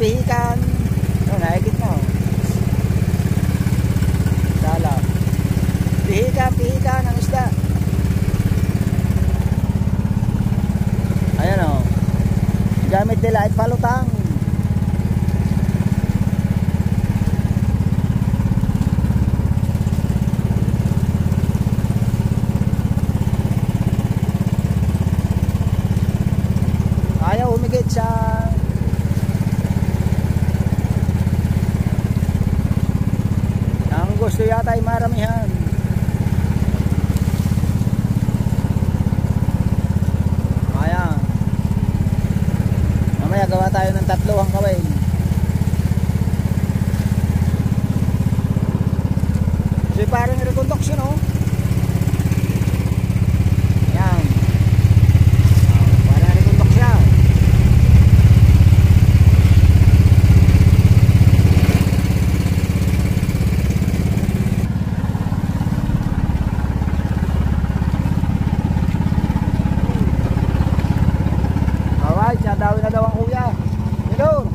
pihikan. Oh, nakikit mo. Dala. Pihikan ng isda. Ayan o. Gamit nila ay palutang. Ayaw humigit sa ang gusto yata ay maramihan. Ayan. Mamaya gawa tayo ng 3 hangkawin. So parang reconduction oh. Ayan. Parang reconduct siya. Dawin na daw ang kuya. Hello.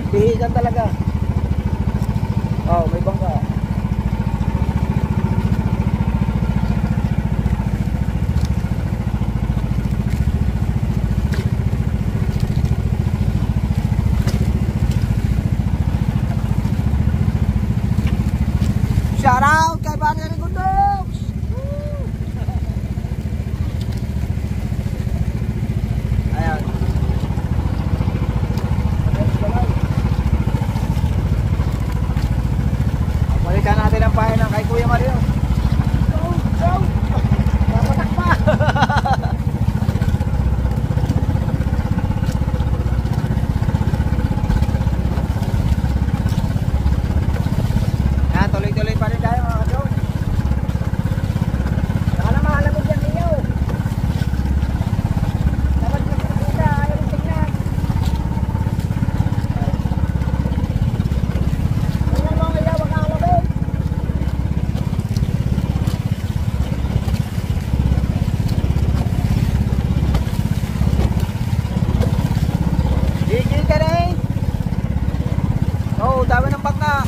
Pihikan talaga. Oh, may bangka. Shout out kay Barangay Reconduct. Balikan natin ang pahinang kay Kuya Mario. Papatak pa. Yan, tuloy-tuloy pa rin tayo mga kadong. Saka na mahalamig yan ninyo. Dapat nakikita, ayaw yung tignan. Tingnan mo ngayon, wag kang alamig. Gigil ka na eh. Oo, dami ng bangka.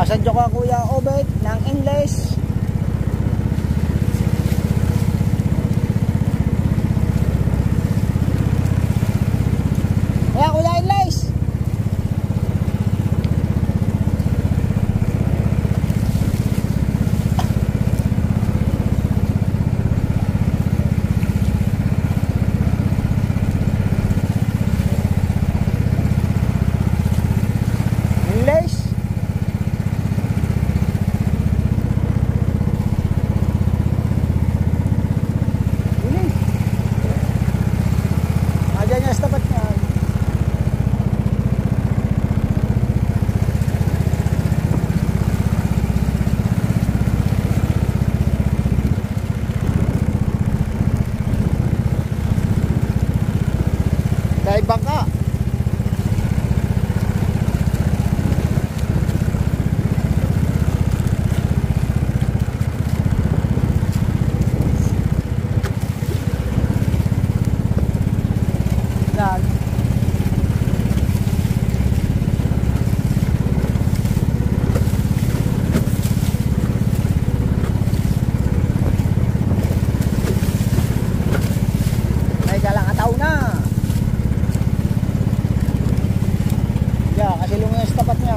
Sadyo ka Kuya Obed ng English. Kaya Kuya English. English. May bangka. Yan. May kalangataw na. Yeah, kasi lumayas tapat niya.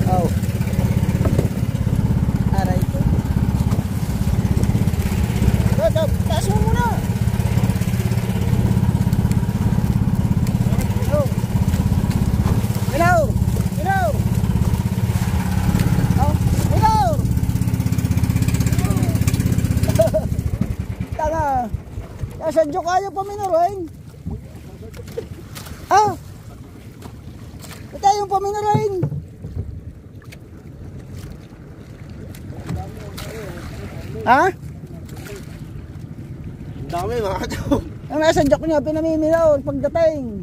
Oh. Aray ko. Taas mo muna. Hello. Hello. Hello. Oh, hello. Tanga. Sa joke ayaw pa minaroin. Ah. Ito yung paminaroin. Ha? Ang dami mga kadong. Ang nasa joke niya pinamimilaw pagdating.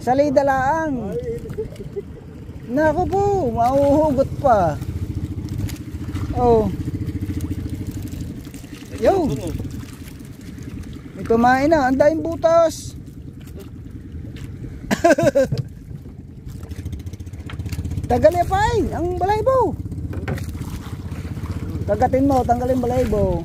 Sa lidalaang. Naku po, mauhugot pa. Oh. Yo. May kumain na, ang daing butas. Tagalin pa ang balaybo. Kagatin mo, tanggalin balaybo.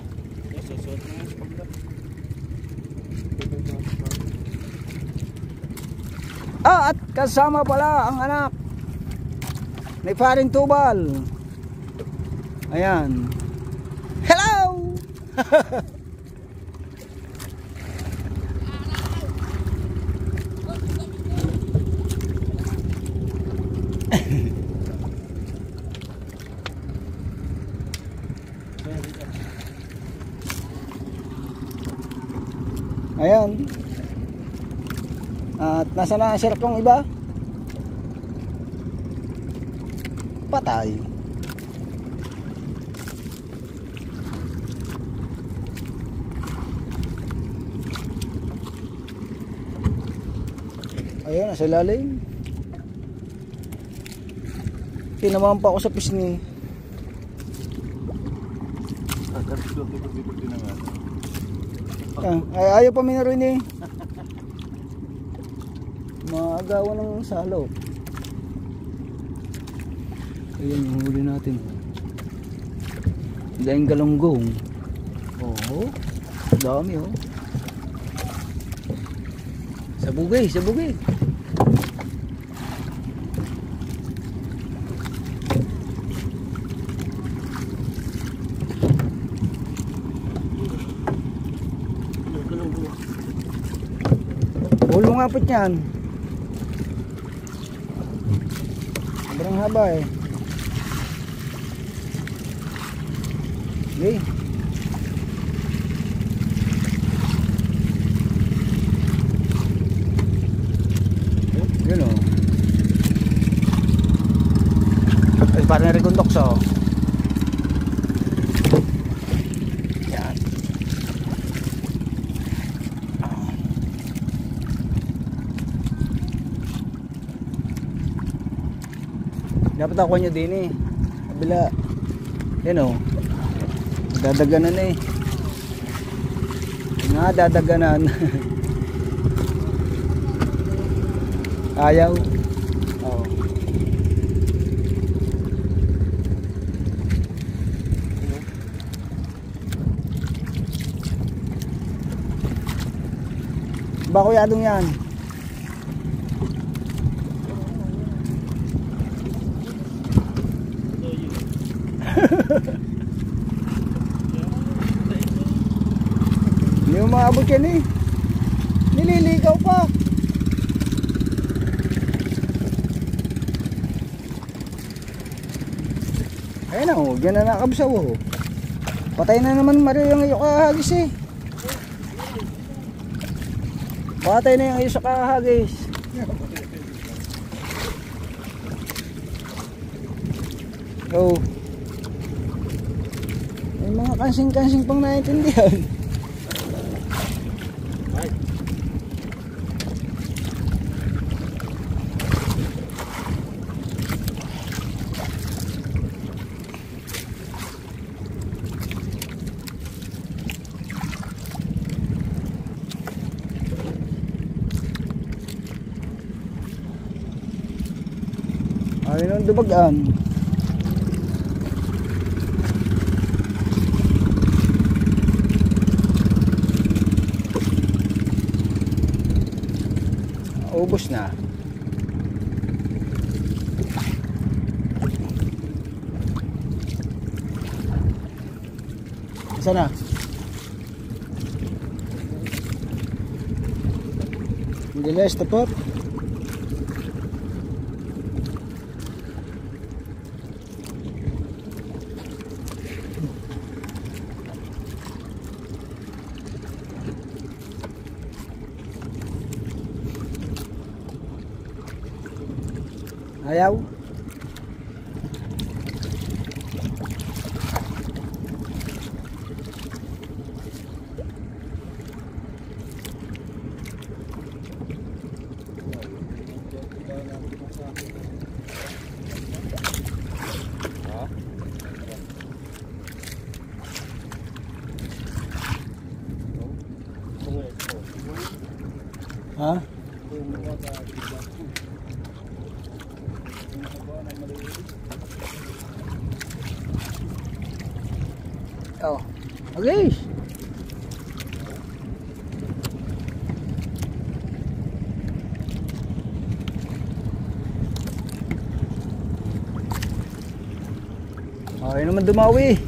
Ah, at kasama pala ang anak ni Paring Tubal. Ayan. Hello! Ayan. At nasa na sir kong iba? Patay. Ayun, nasa lalim. Tinamaan pa ako sa pisngi. Ay, ayaw pa minaroin eh. Maagawan ng salo. Ayan yung huli natin. Daing galunggong. Oo. Dami oh. Sabugay, sabugay. Ulong nga po yan. Sobrang haba eh. Okay. Yun o. Ay, parang narigundok sa o. Yan. Dapat ako nyo din eh. Kabila. Yan o. Dadaganan eh. Nga dadaganan. Ayaw. Oh. Bakuyadong yan. Hindi mo maabot yan eh. Nililigaw pa. Ayun na oh, dyan na nakabsaw oh. Patay na naman Mario yung iyo kahagis eh. Patay na yung iyo sa kahagis. Oh. May mga kansing-kansing pang naiintindihan. Ayun ang dubagaan. Ubos na. Sana? Madalas tapat. Ayaw. Ha? Oh. Okay. Okay naman dumawi.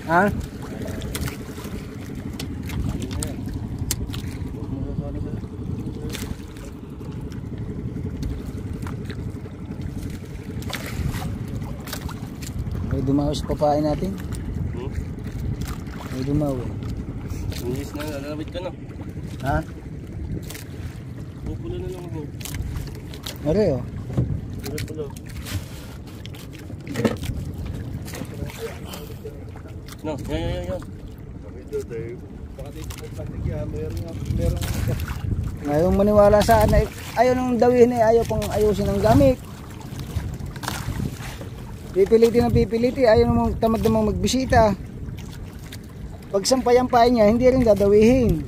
Ha? May dumawi sa papain natin. May dumawi. Inis na, lalawit ka na. Ha? Pupulo na lang ako. Mari oh. Pulo. No, yan. Ngayon maniwala sa akin, ayaw nang dawin ayaw pang ayusin ang gamit. Pipiliti, ayaw namang tamad namang magbisita. Pag sampay-ampay niya, hindi rin dadawihin.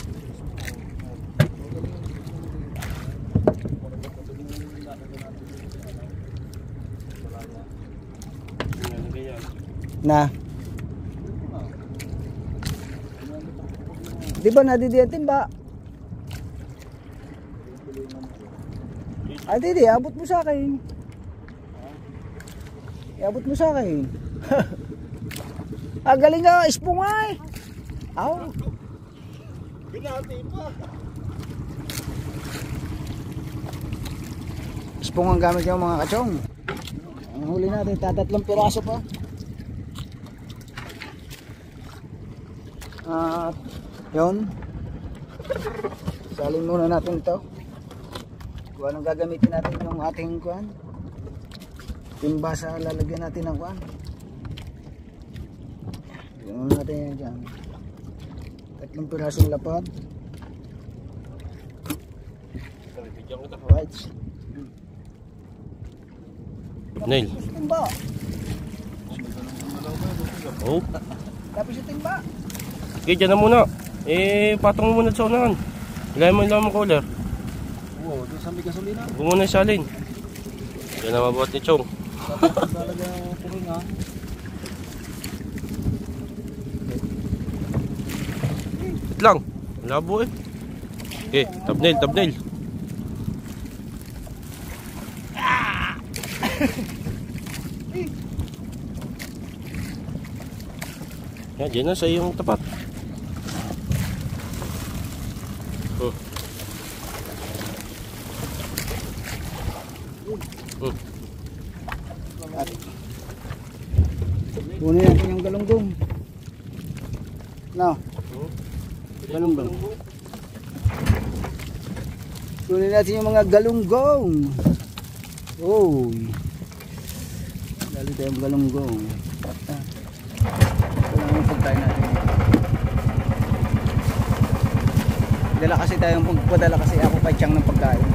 Na. Di ba nadidiyatin ba? Ay, di, abot mo sa akin. Iabot mo sa akin. Ah, galing ka, ispungay. Aw. Binati pa. Ispung ang gamit yung mga kachong. Ang huli natin, tatatlong piraso pa. Yun. Salin muna natin ito. Kung anong gagamitin natin yung ating kuhan. Timba sa lalagyan natin ng kuhan. Tignan natin yan dyan. Tatlong pirasong lapad. Right. Nail. Timba. Oh. Tapos yung timba. Okay, dyan na muna. Patong mo muna sa unahan. Ilay mo lang ang cooler. Oo, doon sa may gasolina. Huwag muna isalin. Yan na mabuhat ni Chong. Talaga puring ha. Wait lang. Labo eh. Okay, thumbnail. Yan, dyan na sa iyong tapat. Kunin natin yung galunggong. No. Galunggong. Kunin natin yung mga galunggong. Oh. Dali tayong galunggong. Ito lang yung pagkain natin. Dala kasi tayong pagpadala kasi ako kay Chang ng pagkain.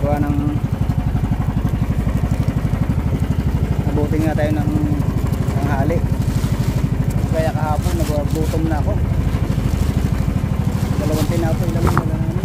Gawa ng nabuti nga tayo ng hali. Kaya kahapon nagutom na ako. Dalawang tinapoy lang yung dala namin.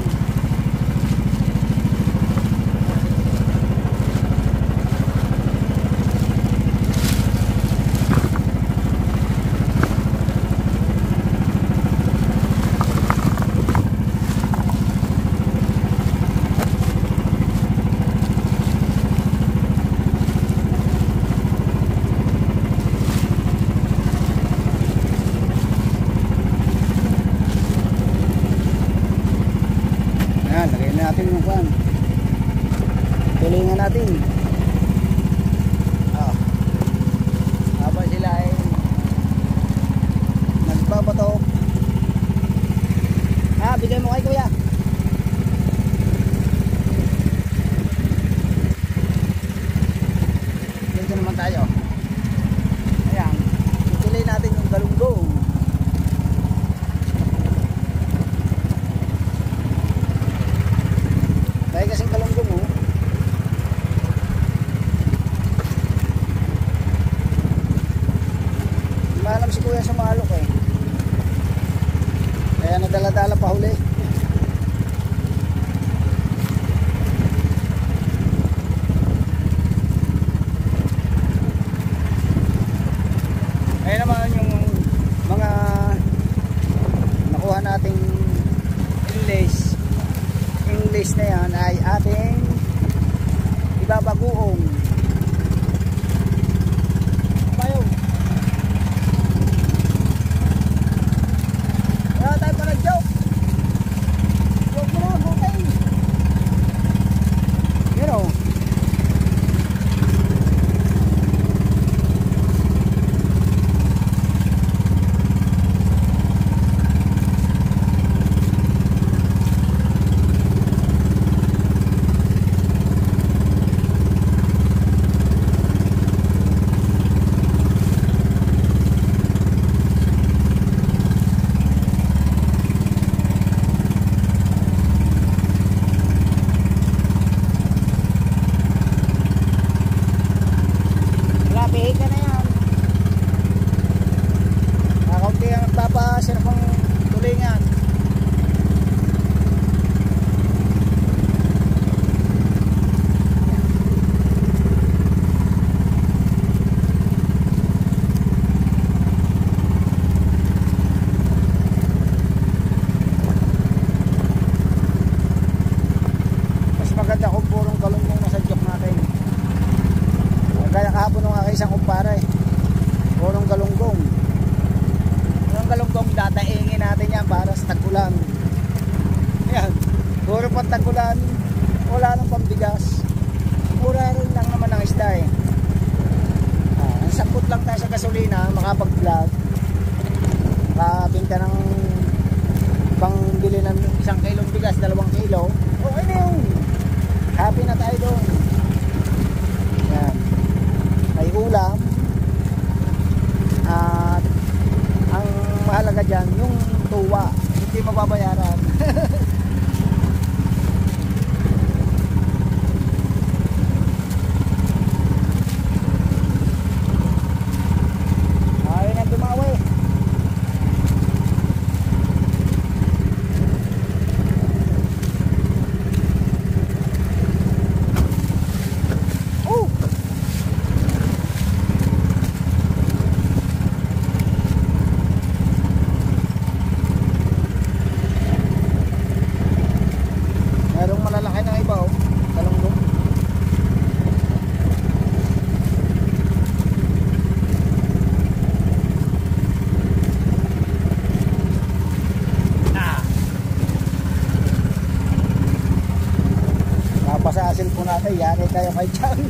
Natin yung pan tulingan natin habang sila ay nagbabato bigay mo kay kuya dito naman tayo. Ayan, tuloy natin yung galunggong. Dahil kasing galunggong oh. Maalam si kuya sa maalok eh. Kaya nadala-dala pa huli. Kaya naman yung mga nakuha nating English na yan ay ating ibabagoong bayo. Wala tayo pa nag-joke. Joke mo naman, okay. You know. Kahapon nung aking isang kumpare, purong galunggong. Yung galunggong dadaingin natin yan para sa tag-ulan. Yan, puro pang tag-ulan, wala nang pambigas, mura rin lang naman ang isda eh. Samput lang tayo sa gasolina, makapag-vlog, makabinta ng pangbili ng 1 kilong bigas, 2 kilo, okay na yun, happy na tayo doon. Yan, may ulam at ang mahalaga dyan yung tuwa, hindi mababayaran. Ay na dumawi. Pasasin po natin, yari kayo kay Chang.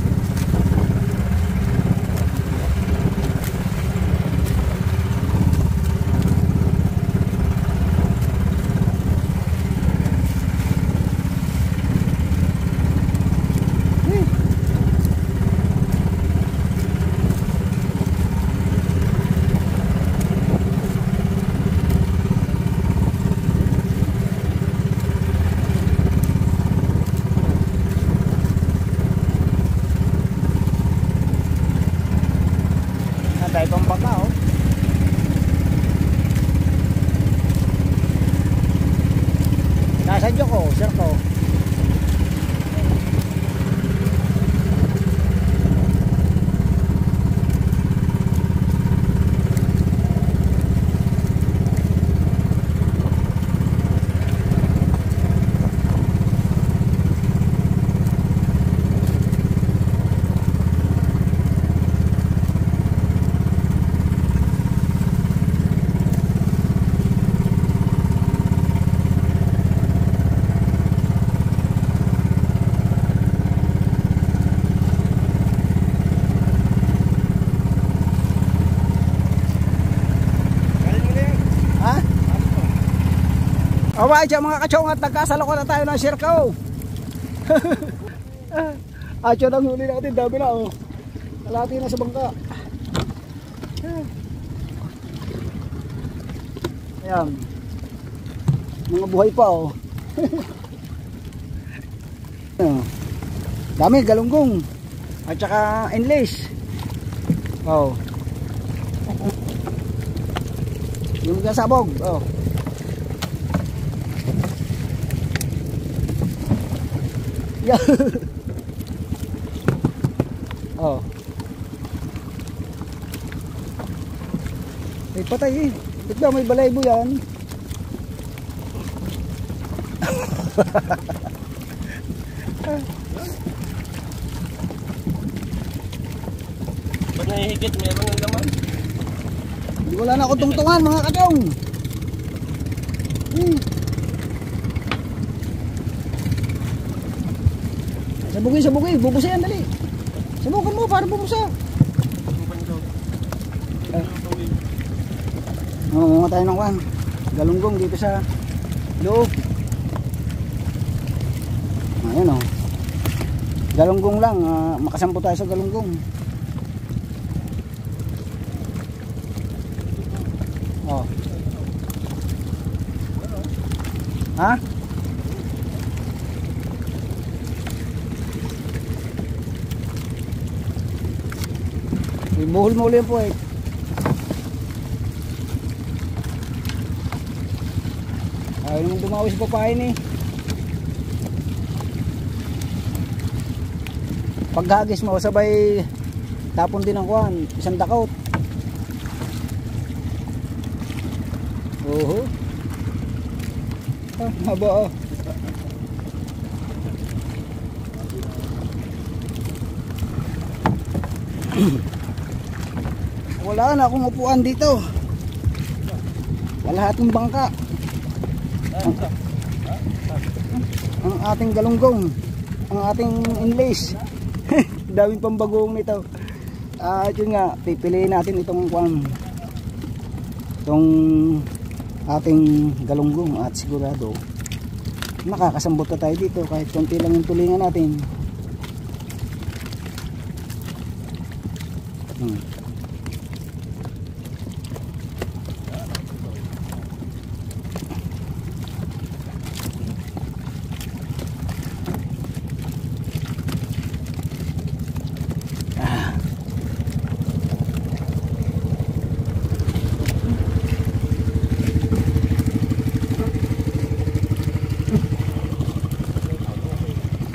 Ang tayo pang baka oh. Nasa joke oh, sir ko. Away dyan mga kachong at nagkasalako na tayo ng sirkaw. Atyo nang huli natin, dami na oh. Kalati na sa bangka. Ayan. Mga buhay pa oh. Dami, galunggong. At saka english. Oh. Yung sabog. Oh. Oh. May patay eh. Ba't ba may balaybo yan? Ba't nahihigit? Meron ng laman? Wala na akong tungtungan mga kachong. Sabugin, bubusa yan dali. Sabukan mo para bumusa. Mga tayo ng kwan. Galunggong dito sa loob. Ayan o. Galunggong lang. Makasampo tayo sa galunggong. Oh. Ha? Buhol mo ulit po eh. Ayaw naman dumawis pa pain eh. Paghagis mo sabay tapon din ang kuhan, isang dakot. Oho. Haba oh. Wala na akong upuan dito. Kalahating bangka. Ang ating galunggong, ang ating english. Daming pambagong nito. Yun nga, pipiliin natin itong ating galunggong at sigurado makakasambot na tayo dito kahit konti lang yung tulingan natin.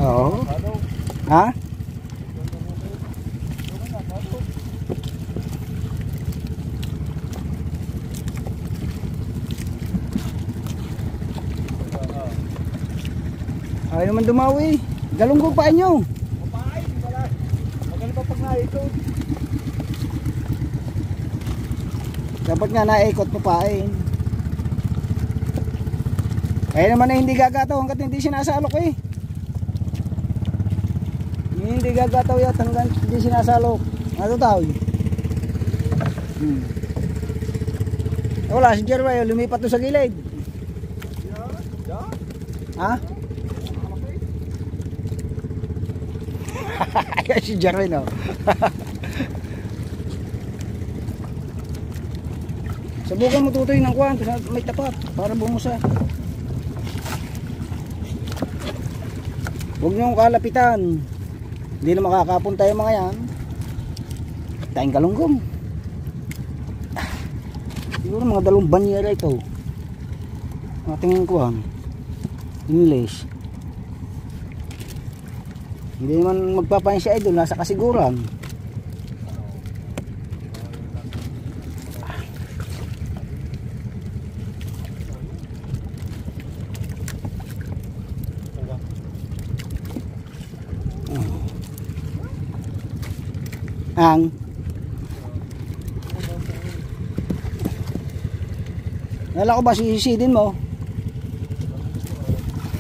Oo. Ha? Ayaw naman dumawi. Galunggong pa nyo. Papain pala. Magaling pa pag naikot. Dapat nga naikot papain. Kaya naman na hindi gagataw hanggat hindi sinasalok eh. Hindi gagataw yan hanggang hindi sinasalok. Ano tawag? Wala si Jerway, lumipat to sa gilid. Ha? Si Jerway no. Subukan mo tutoy ng kuwan, may tapat para bumusa. Huwag niyong kalapitan. Hindi na makakapunta yung mga yan. Tayong galunggong. Siguro mga 2 banyera ito. Tingin ko English. Hindi naman magpapain siya idol, nasa kasiguran. Ang nala ko ba sisisidin mo?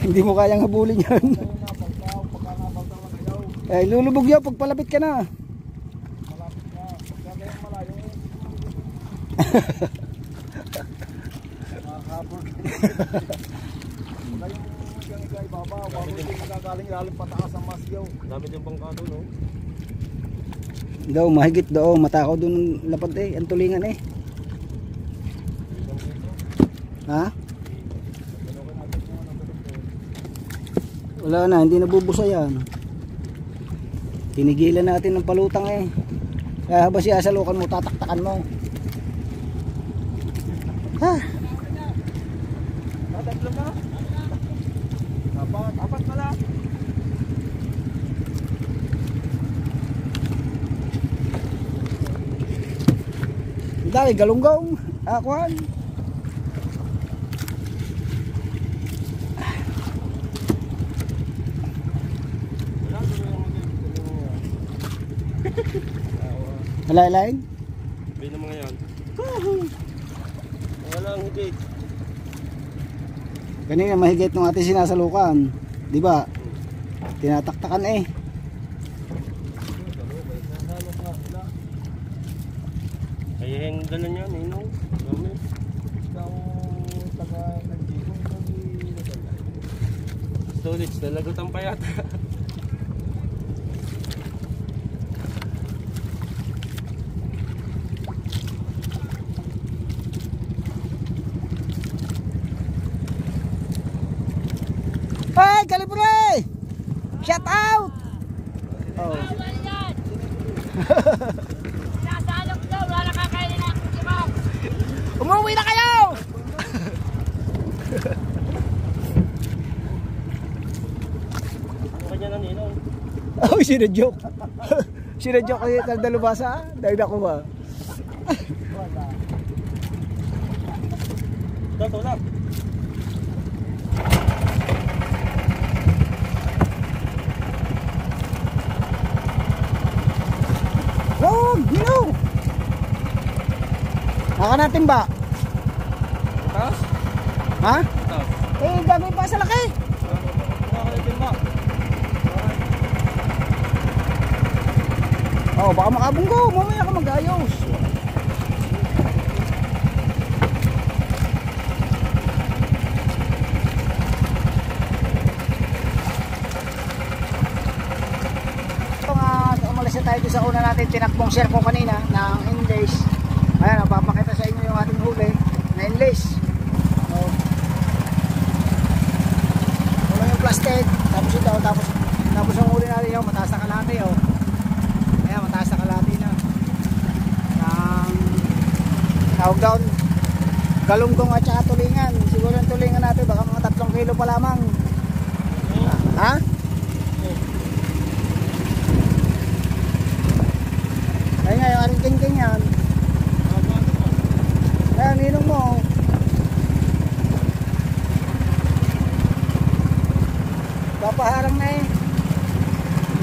Hindi mo kayang habulin yan. Eh, lulubog yun pag palapit ka na. Malapit na. Pagka yung malayo. Makakabol. Pagka yung igay baba, wag mo yung nagagaling lalim pataas ang masyaw. Dami din bangkado, no? Daw, mahigit daw. Matakaw doon lapad ang tulingan Ha? Wala na, hindi nabubusa yan. Tinigilan natin ng palutang Kaya ba siya salukan mo, tataktakan mo. Ha? Tatlo na. Apat pala. Dali, galunggong. Akuan. Lain-lain? Bay na mga yan. Wala ang higit. Kanina mahigit nung ating sinasalukan. Diba? Tinataktakan Kaya yung dala niya, no? Dami. Ikaw taga-nagdibong kami nadala. Storage, nalagutan pa yata. Hey, Kalibre! Shout out! Oh. Nasalok daw, wala nakakainin na akong ibaw. Umuwi na kayo! Kanya na nino. Oh, sinajoke. Sinajoke kayo Kaldalubasa. Dahil ako ba? Tulak. Oh, gino! Naka natin ba? Taas? Ha? Taas. Gagawin pa sa laki. Nakakalitin ba? Oh, baka makabunggo. Mamaya ka mag-ayos. Umalis na tayo sa una natin tinakbong share ko kanina ng English. Ayan, papakita sa inyo yung ating huli na English. Oh. Wala yung plastic. Tapos ito, tapos yung huli natin yung mataas na kalati. Ayan, mataas na kalati na. Tawag down galunggong at saka tulingan. Siguro yung tulingan natin baka mga 3 kilo pa lamang. Ha? Ayun nga, yung aring king-king yan. Ayan, ninong mo. Papaharang na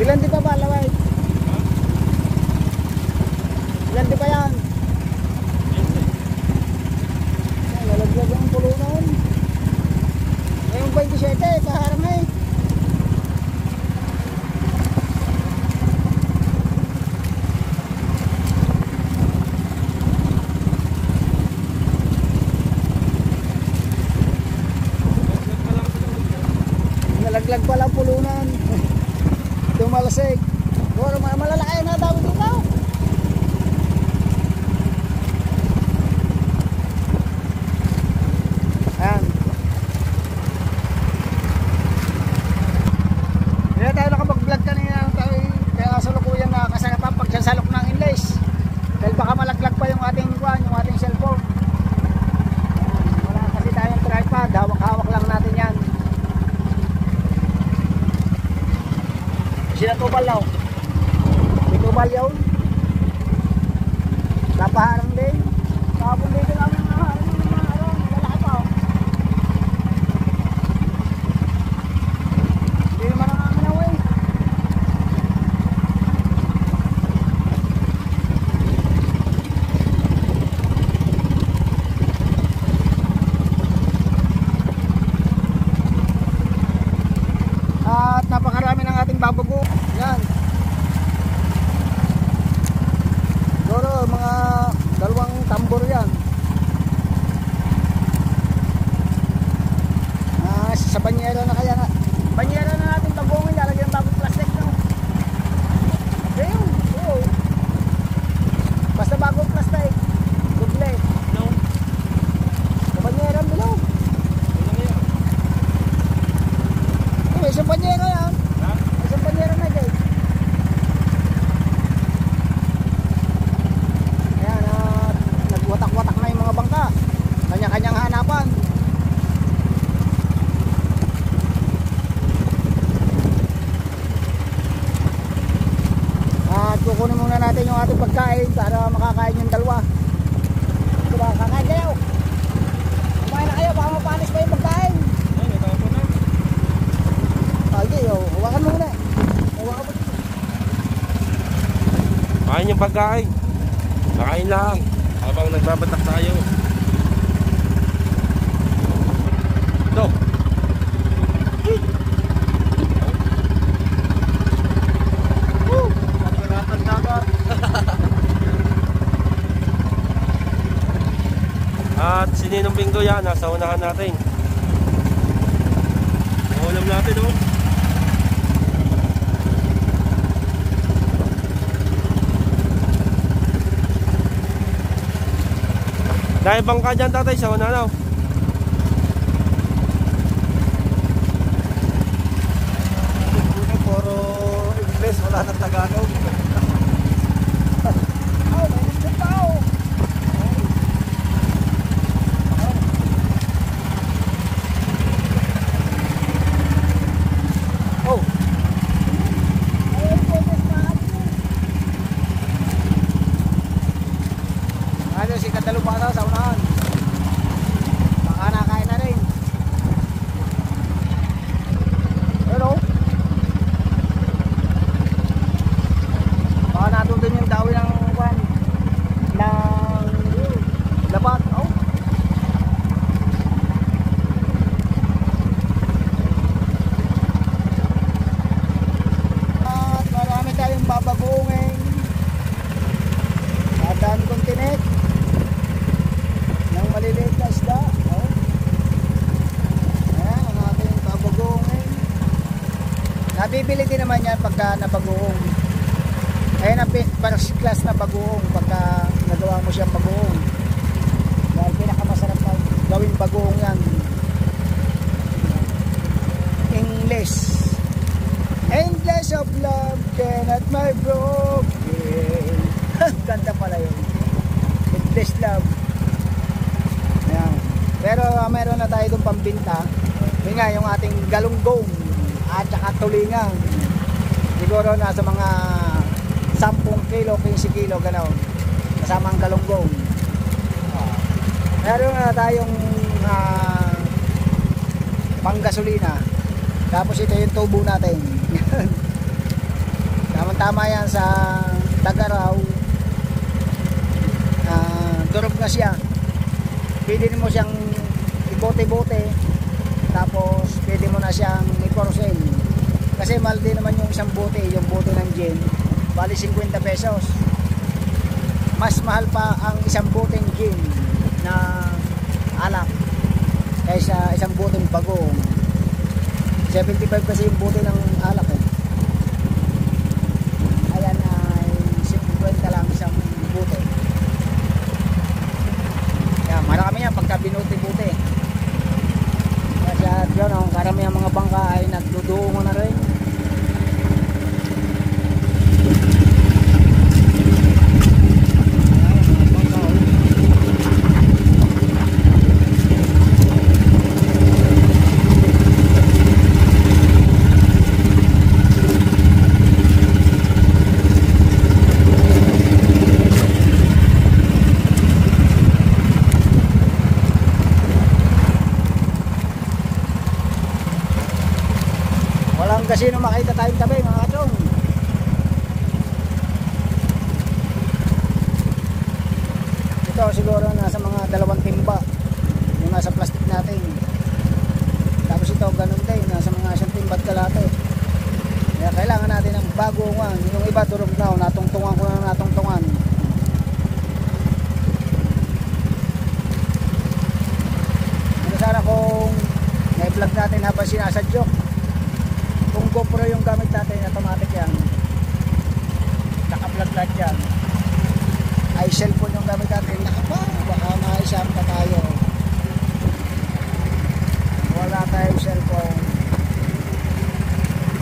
Ilan di pa ba, Laway? Ilan di pa yan? Ayan, lalaglag ang pulo noon. Ngayong 27, paharang na nalaglag pala ang pulunan. Tumalasig. Puro malalaki na dami dito. Ayan. Hindi tayo nakapag-vlog kanina tayo. Kaya kasalukuyan na kasagapan pagsasalok ng English. Dahil baka malaglag pa yung ating cellphone. Pinatubal daw. Pinatubal yun. Napaharang din. Tapos dito namin naharang ng mga harang. Lalaki pa oh. Hindi naman ang amin na way. At napakarami ng ating babago. Yan. Siguro mga 2 tambor yan. Sa banyero na kaya nga. Banyero na natin pag-uungin. Lalagyan ng bagong plastic no. Ayun. Oo. Basta bagong plastic. Duble. No. Sa banyero bilog. Isang banyero yan. Ha? Isang banyero na guys. Ayan, nagwatak-watak na yung mga bangka. Kanya-kanyang hanapan. At kukunin muna natin yung ating pagkain para makakain yung dalawa. Diba, kakain kayo. Kumain na kayo, baka mapanis pa yung pagkain. Ay, natapo na. Okay, hawakan mo muna. Hawakan mo. Kain yung pagkain. Nakain lang. Habang nagbabatak tayo. Ito. Pagkalatan dagat. At si Ninong Bingo yan. Nasa unahan natin. Ulam natin oh. Dahil bangka dyan tatay sa una daw. Puro English, wala nang Tagalog. Oh, may gusto pa oh. Oh. Ayun po, ano si Kadalubasa sa unahan. Baka nakain na rin. Hello. Baka natundin yung dawi ng kwan ng labat. Oh. At marami tayong babagoongin. At dami kong tinik ng maliliit na isda. Oh. Ayan ang ating babagoongin. Nabibili din naman yan pagka nabagoong. Ayan ang first class na bagoong pagka nagawa mo siyang bagoong. Dahil pinakamasarap na gawing bagoong yan. English. Endless of love cannot my broken. Ganda pala yun. Endless love. Ayan. Pero meron na tayo doon pambinta. Yun nga yung ating galunggong at saka tulingan. Siguro nasa mga 10 kilo, 15 kilo gano'n. Kasama ang galunggong. Meron na tayong panggasolina. Tapos ito yung tubo natin. Tama-tama yan sa Tagaraw. Durog na siya. Pwede mo siyang ibote-bote. Tapos pwede mo na siyang i-porcel. Kasi mahal din naman yung isang bote. Yung bote ng gin. Bali 50 pesos. Mas mahal pa ang isang boteng gin na alak kaysa isang boteng bagong. 75 kasi yung bote ng alak eh. Ayan ay 50 lang isang bote. Kaya marami yan pagka binuti-buti. Kaya yun ang karamihan mga bangka ay nagduduungo na rin. sino makita tayong tabi mga kachong. Ito siguro nasa mga 2 timba yung nasa plastic natin. Tapos ito ganun din, nasa mga 1 timba at kalate. Kaya kailangan natin ng bagong one. Yung iba durog na, natungtungan ko na natungtungan. Ano sana kung na-vlog natin habang sinasadyok. Kung GoPro yung gamit natin, automatic yan. Naka-vlog lahat yan. Ay cellphone yung gamit natin, nakapa, baka maisam pa tayo. Wala tayong cellphone.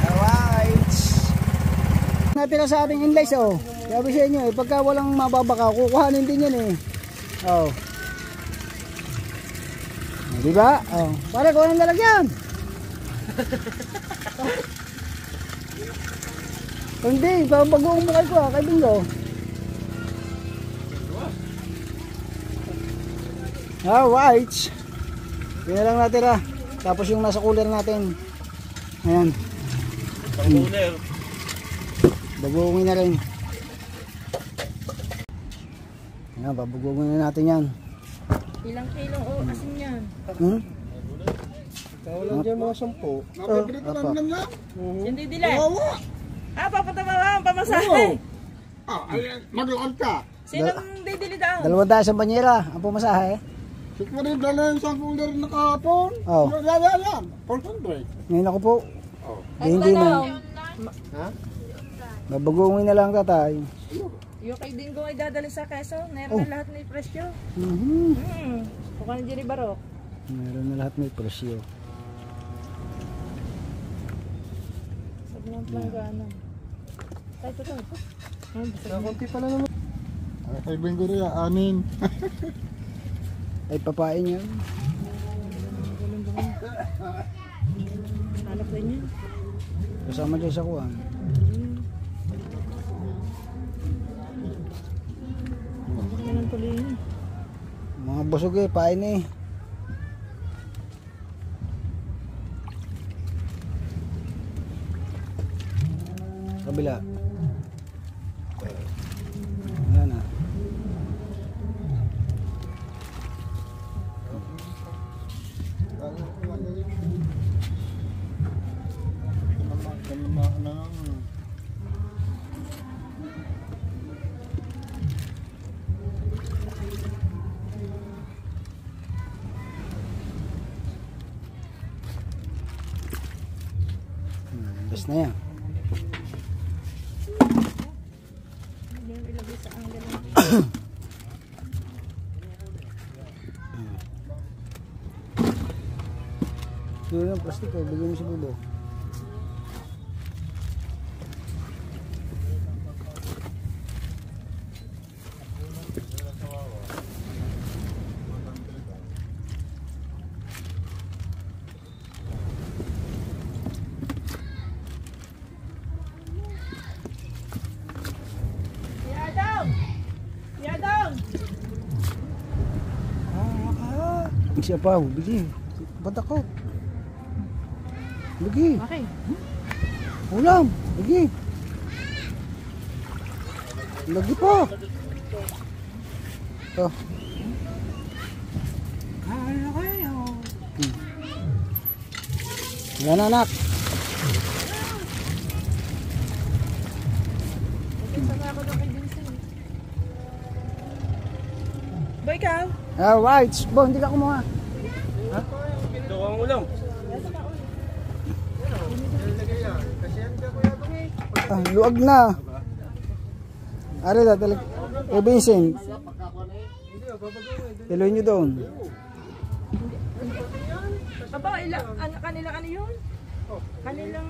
Alright. Natira sa ating inlays, oh. Sabi sa inyo, pagka walang mababaka, kukuhanin din yan eh. Oh. Diba? Oh. Pare, kung anong lalagyan. Hindi, bagoong bukal ko kay Bingo. Alright. Yan lang natira. Tapos yung nasa cooler natin. Ayan. Cooler. Bagoongin na rin. Ayan, babagogin na natin yan. Ilang kilong asin yan? Kawalan dyan mga 10. Napipili ko lang lang. Hindi dila. Papunta ba ang pamasahe? Ay, magluan ka. Sinong didili daw? 200 sa banyera ang pumasahe. Siguro rin dala yung 10 liter na kahapon. Oh. Yan. 400. Ngayon ako po. Oh. Hindi na. Babagongin na lang tatay. Yung kay Dingo ay dadali sa Quezon. Meron na lahat may presyo. Kung ano dyan Barok. Meron na lahat may presyo. Sabi ng planggana. Tayo ito. Kunti pala naman. Kay Bingo rin, anin. Ay papain yan. Hanap rin yan. Kasama dyan sa kuwan. Yan ang tuloy yun. Mga busog eh, pain eh. Kabila. Ayan na. Best na yan. Hindi yung ilagay sa anggal. Yun yung plastic eh, bigyan mo si Bubo. Yadong! Siya pa, bigyan. Ba't ako? Bigyan. Okay. Ulam, bigyan. Lagi pa. Ito. Ano kayo? Yan anak. Sama ako doon kay Vincent. Boy, ikaw? Alright. Bo, hindi ka kumuha. Ito ang ulam. Luag na. Ari na, talag. O Vincent. Tuloy nyo doon. Aba, kanila ano yun? Kanilang